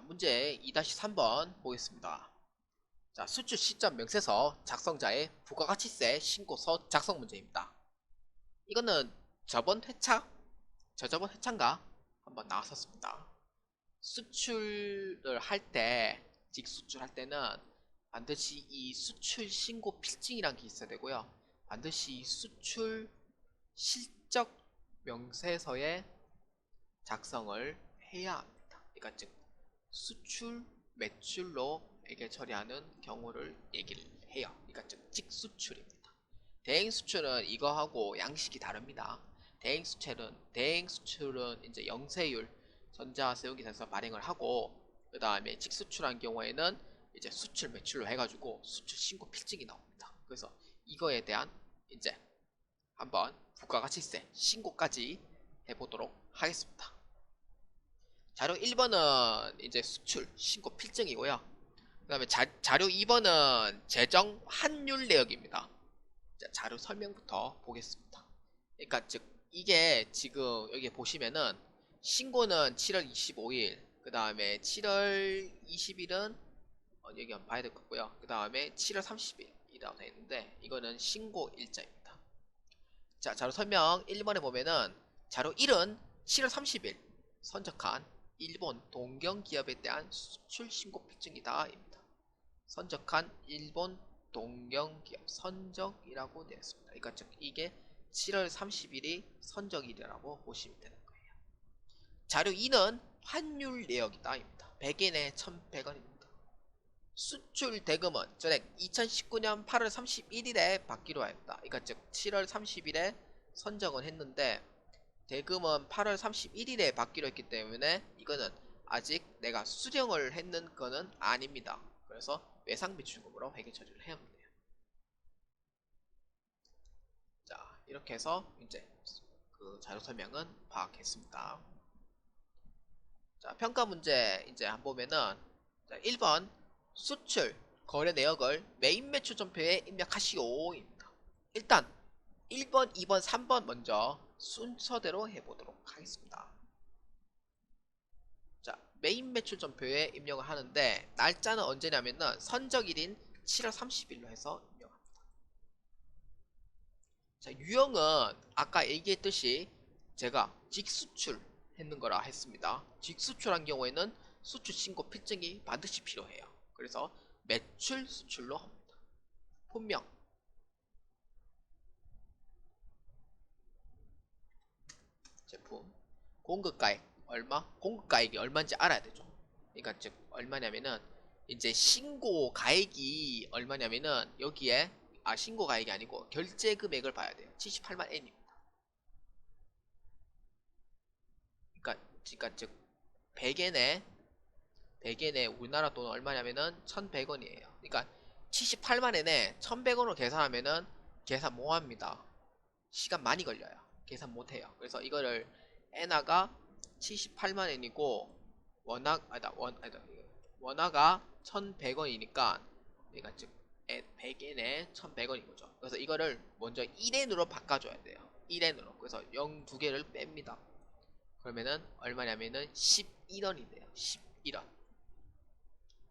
자, 문제 2-3번 보겠습니다. 자, 수출 시점 명세서 작성자의 부가가치세 신고서 작성 문제입니다. 이거는 저번 회차? 저저번 회차인가? 한번 나왔었습니다. 수출을 할 때, 직수출할 때는 반드시 이 수출 신고 필증이란 게 있어야 되고요. 반드시 수출 실적 명세서의 작성을 해야 합니다. 그러니까 즉 수출 매출로 회계 처리하는 경우를 얘기를 해요. 그러니까 즉 직수출입니다. 대행수출은 이거하고 양식이 다릅니다. 대행수출은 이제 영세율 전자세우기에서 발행을 하고, 그 다음에 직수출한 경우에는 이제 수출 매출로 해가지고 수출 신고 필증이 나옵니다. 그래서 이거에 대한 이제 한번 부가가치세 신고까지 해보도록 하겠습니다. 자료 1번은 이제 수출 신고 필증이고요. 그 다음에 자료 2번은 재정 환율 내역입니다. 자, 자료 설명부터 보겠습니다. 그러니까 즉 이게 지금 여기 보시면은 신고는 7월 25일, 그 다음에 7월 20일은 여기 한번 봐야 될 것 같고요. 그 다음에 7월 30일이라고 되어 있는데 이거는 신고 일자입니다. 자, 자료 설명 1번에 보면은 자료 1은 7월 30일 선적한 일본 동경 기업에 대한 수출 신고 필증이다 입니다. 선적한 일본 동경 기업 선적이라고 되어 있습니다. 그러니까 즉 이게 7월 30일이 선적일이라고 보시면 되는 거예요. 자료 2는 환율 내역이다 입니다. 100엔에 1100원입니다. 수출 대금은 전액 2019년 8월 31일에 받기로 하였다. 그러니까 즉 7월 30일에 선정은 했는데 대금은 8월 31일에 받기로 했기 때문에 이거는 아직 내가 수령을 했는 거는 아닙니다. 그래서 외상비출금으로 회계 처리를 해야 합니다. 자, 이렇게 해서 이제 그 자료 설명은 파악했습니다. 자, 평가 문제 이제 한번 보면은, 자, 1번 수출 거래 내역을 메인 매출 전표에 입력하시오입니다. 일단 1번, 2번, 3번 먼저 순서대로 해보도록 하겠습니다. 자, 메인 매출 전표에 입력을 하는데 날짜는 언제냐면은 선적일인 7월 30일로 해서 입력합니다. 자, 유형은 아까 얘기했듯이 제가 직수출 했는 거라 했습니다. 직수출한 경우에는 수출 신고 필증이 반드시 필요해요. 그래서 매출 수출로 합니다. 분명 제품 공급가액 얼마? 공급가액이 얼마인지 알아야 되죠. 그러니까 즉 얼마냐면은 이제 신고가액이 얼마냐면은 여기에 신고가액이 아니고 결제 금액을 봐야 돼요. 78만 N입니다. 그러니까 즉 100엔에 우리나라 돈 얼마냐면은 1100원이에요. 그러니까 78만 엔에 1100원으로 계산하면은 계산 뭐합니다. 시간 많이 걸려요. 계산 못해요. 그래서 이거를 엔화가 78만 엔이고 원화가 1100원이니까 그러니까 즉 100엔에 1100원인 거죠. 그래서 이거를 먼저 1엔으로 바꿔줘야 돼요. 1엔으로. 그래서 0 두 개를 뺍니다. 그러면은 얼마냐면은 11원인데요. 11원.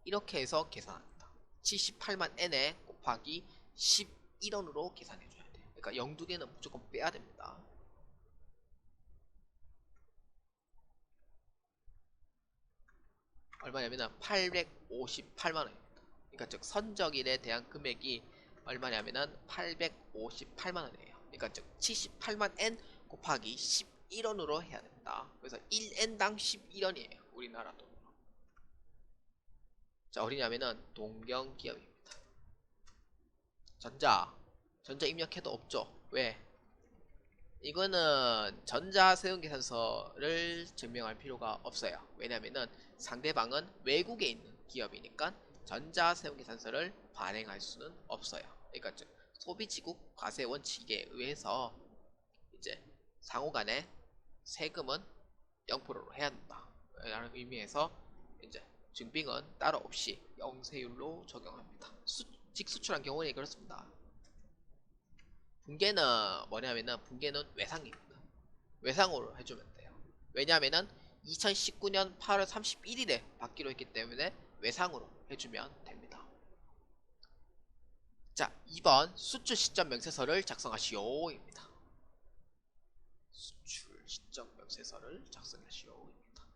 이렇게 해서 계산합니다. 78만 N에 곱하기 11원으로 계산해줘야 돼요. 그러니까 0 두 개는 무조건 빼야 됩니다. 얼마냐면 858만원입니다. 그러니까 즉 선적일에 대한 금액이 얼마냐면은 858만원이에요. 그러니까 즉 78만 N 곱하기 11원으로 해야 됩니다. 그래서 1N당 11원이에요. 우리나라 돈으로. 자, 어디냐면은 동경기업입니다. 전자 입력해도 없죠. 왜? 이거는 전자세운계산서를 증명할 필요가 없어요. 왜냐면은 상대방은 외국에 있는 기업이니까 전자세운계산서를 발행할 수는 없어요. 그러니까 즉 소비지국 과세 원칙에 의해서 이제 상호간에 세금은 0%로 해야 한다 라는 의미에서 이제 증빙은 따로 없이 영세율로 적용합니다. 직수출한 경우에 그렇습니다. 분계는 뭐냐면은 분계는 외상입니다. 외상으로 해주면 돼요. 왜냐하면은 2019년 8월 31일에 받기로 했기 때문에 외상으로 해주면 됩니다. 자, 2번 수출 시점 명세서를 작성하시오입니다. 수출 시점 명세서를 작성하시오입니다.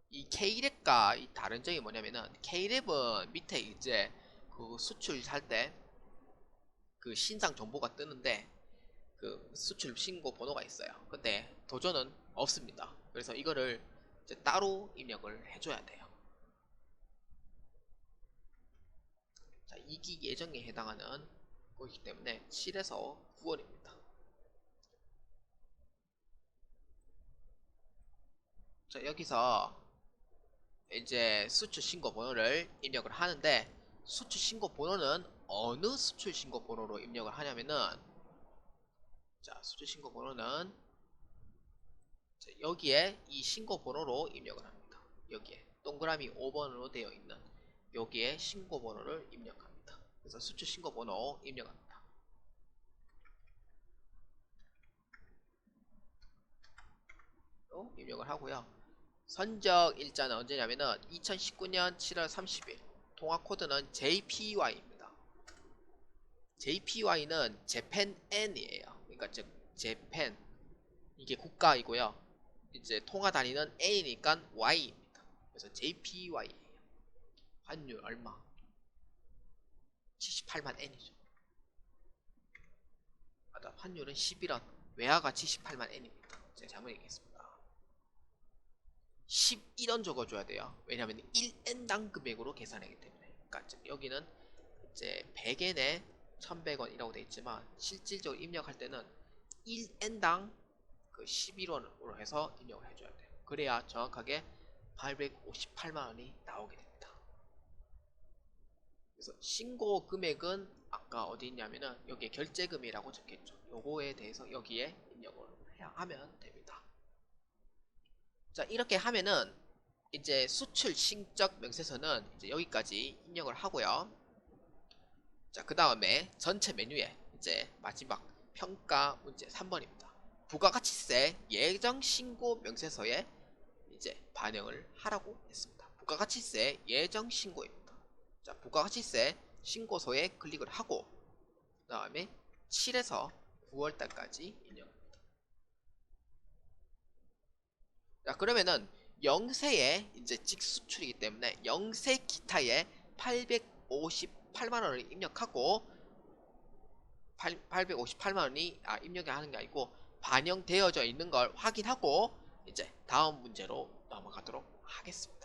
이 K랩과 이 다른 점이 뭐냐면은 K랩은 밑에 이제 그 수출 살 때 그 신상 정보가 뜨는데 그 수출 신고 번호가 있어요. 근데 도전은 없습니다. 그래서 이거를 이제 따로 입력을 해줘야 돼요. 자, 이기 예정에 해당하는 거기 때문에 7에서 9월입니다. 자, 여기서 이제 수출 신고 번호를 입력을 하는데 수출 신고 번호는 어느 수출 신고 번호로 입력을 하냐면은 자, 수출 신고 번호는 자, 여기에 이 신고 번호로 입력을 합니다. 여기에 동그라미 5번으로 되어 있는 여기에 신고 번호를 입력합니다. 그래서 수출 신고 번호 입력합니다. 또 입력을 하고요. 선적 일자는 언제냐면은 2019년 7월 30일 통화 코드는 JPY입니다. JPY는 재팬N이에요. 그러니까 즉 재팬 이게 국가이고요. 이제 통화 단위는 N이니까 Y입니다. 그래서 JPY예요. 환율 얼마? 78만 N이죠. 맞아, 환율은 11원. 외화가 78만 N입니다. 제가 잘못 얘기했습니다. 11원 적어줘야 돼요. 왜냐하면 1N당 금액으로 계산하기 때문에. 그러니까 여기는 이제 100엔에 1100원이라고 되어 있지만 실질적으로 입력할 때는 1N당 그 11원으로 해서 입력을 해줘야 돼요. 그래야 정확하게 858만원이 나오게 됩니다. 그래서 신고 금액은 아까 어디 있냐면은 여기에 결제금이라고 적혀있죠. 요거에 대해서 여기에 입력을 하면 됩니다. 자, 이렇게 하면은 이제 수출 신적 명세서는 이제 여기까지 입력을 하고요. 자, 그 다음에 전체 메뉴에 이제 마지막 평가 문제 3번입니다. 부가가치세 예정 신고 명세서에 이제 반영을 하라고 했습니다. 부가가치세 예정 신고입니다. 자, 부가가치세 신고서에 클릭을 하고 그 다음에 7에서 9월달까지 입력합니다. 자, 그러면은 영세에 이제 직수출이기 때문에 영세 기타에 858만원을 입력하고 858만원이 입력이 하는 게 아니고 반영되어져 있는 걸 확인하고 이제 다음 문제로 넘어가도록 하겠습니다.